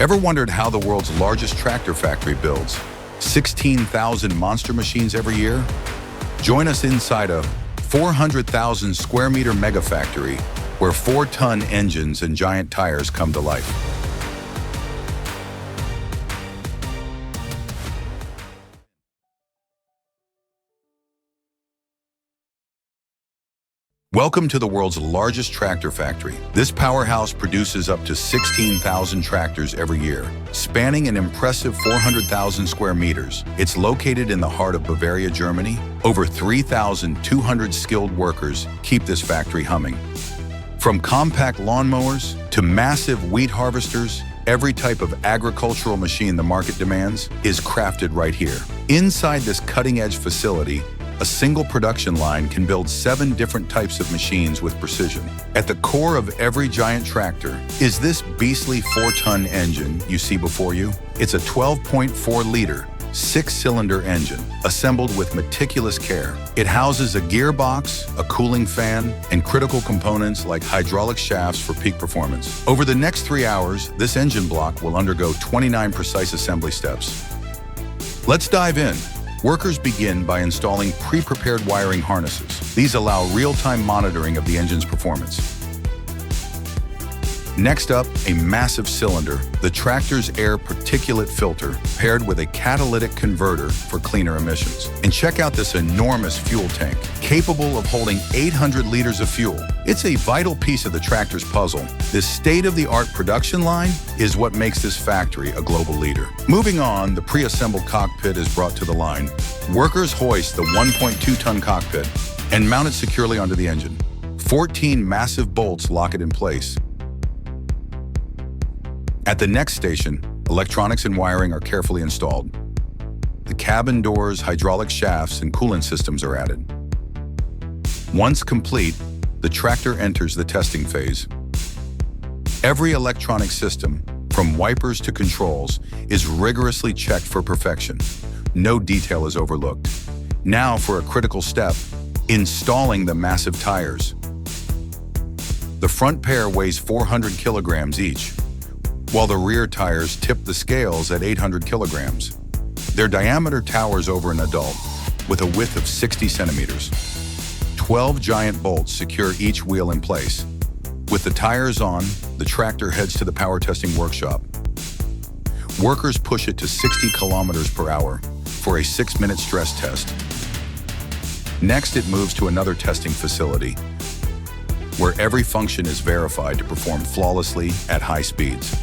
Ever wondered how the world's largest tractor factory builds 16,000 monster machines every year? Join us inside a 400,000 square meter megafactory where 4-ton engines and giant tires come to life. Welcome to the world's largest tractor factory. This powerhouse produces up to 16,000 tractors every year, spanning an impressive 400,000 square meters. It's located in the heart of Bavaria, Germany. Over 3,200 skilled workers keep this factory humming. From compact lawnmowers to massive wheat harvesters, every type of agricultural machine the market demands is crafted right here. Inside this cutting-edge facility, a single production line can build 7 different types of machines with precision. At the core of every giant tractor is this beastly 4-ton engine you see before you. It's a 12.4-liter, 6-cylinder engine, assembled with meticulous care. It houses a gearbox, a cooling fan, and critical components like hydraulic shafts for peak performance. Over the next 3 hours, this engine block will undergo 29 precise assembly steps. Let's dive in. Workers begin by installing pre-prepared wiring harnesses. These allow real-time monitoring of the engine's performance. Next up, a massive cylinder, the tractor's air particulate filter, paired with a catalytic converter for cleaner emissions. And check out this enormous fuel tank, capable of holding 800 liters of fuel. It's a vital piece of the tractor's puzzle. This state-of-the-art production line is what makes this factory a global leader. Moving on, the pre-assembled cockpit is brought to the line. Workers hoist the 1.2-ton cockpit and mount it securely onto the engine. 14 massive bolts lock it in place. At the next station, electronics and wiring are carefully installed. The cabin doors, hydraulic shafts, and coolant systems are added. Once complete, the tractor enters the testing phase. Every electronic system, from wipers to controls, is rigorously checked for perfection. No detail is overlooked. Now for a critical step, installing the massive tires. The front pair weighs 400 kilograms each, while the rear tires tip the scales at 800 kilograms. Their diameter towers over an adult, with a width of 60 centimeters. 12 giant bolts secure each wheel in place. With the tires on, the tractor heads to the power testing workshop. Workers push it to 60 kilometers per hour for a 6-minute stress test. Next, it moves to another testing facility, where every function is verified to perform flawlessly at high speeds.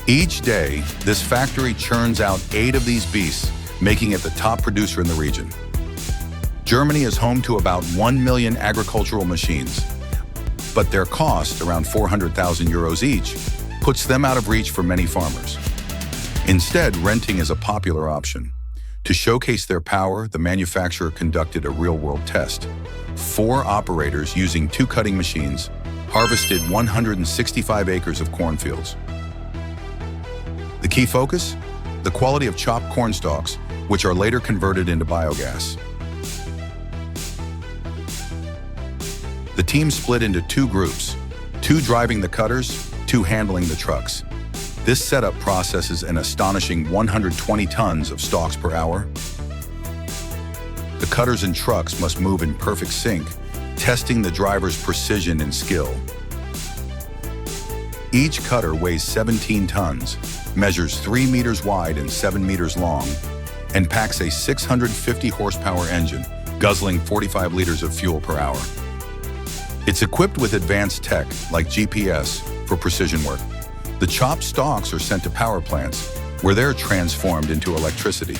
Each day, this factory churns out 8 of these beasts, making it the top producer in the region. Germany is home to about 1 million agricultural machines, but their cost, around 400,000 euros each, puts them out of reach for many farmers. Instead, renting is a popular option. To showcase their power, the manufacturer conducted a real-world test. 4 operators using 2 cutting machines harvested 165 acres of cornfields. The key focus? The quality of chopped corn stalks, which are later converted into biogas. The team split into 2 groups, 2 driving the cutters, 2 handling the trucks. This setup processes an astonishing 120 tons of stalks per hour. The cutters and trucks must move in perfect sync, testing the driver's precision and skill. Each cutter weighs 17 tons, measures 3 meters wide and 7 meters long, and packs a 650 horsepower engine, guzzling 45 liters of fuel per hour. It's equipped with advanced tech like GPS for precision work. The chopped stalks are sent to power plants, where they're transformed into electricity.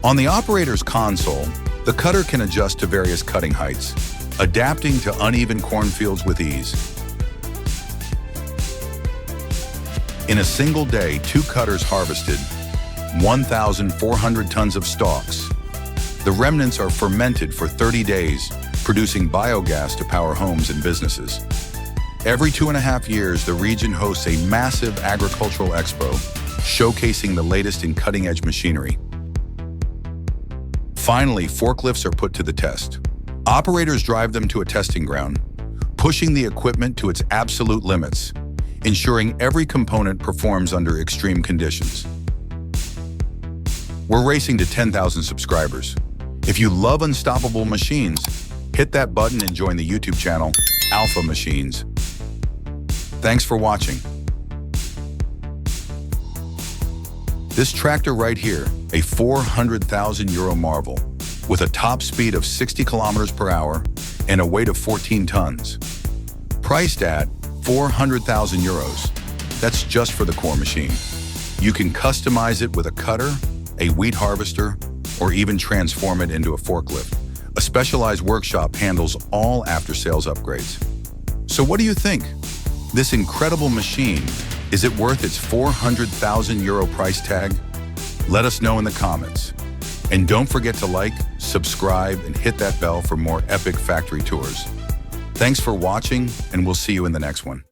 On the operator's console, the cutter can adjust to various cutting heights, adapting to uneven cornfields with ease. In a single day, 2 cutters harvested 1,400 tons of stalks. The remnants are fermented for 30 days, producing biogas to power homes and businesses. Every 2.5 years, the region hosts a massive agricultural expo, showcasing the latest in cutting-edge machinery. Finally, forklifts are put to the test. Operators drive them to a testing ground, pushing the equipment to its absolute limits, ensuring every component performs under extreme conditions. We're racing to 10,000 subscribers. If you love unstoppable machines, hit that button and join the YouTube channel, Alpha Machines. Thanks for watching. This tractor right here, a 400,000 euro marvel, with a top speed of 60 kilometers per hour and a weight of 14 tons. Priced at 400,000 euros. That's just for the core machine. You can customize it with a cutter, a wheat harvester, or even transform it into a forklift. A specialized workshop handles all after-sales upgrades. So what do you think? This incredible machine, is it worth its 400,000 euro price tag? Let us know in the comments. And don't forget to like, subscribe, and hit that bell for more epic factory tours. Thanks for watching, and we'll see you in the next one.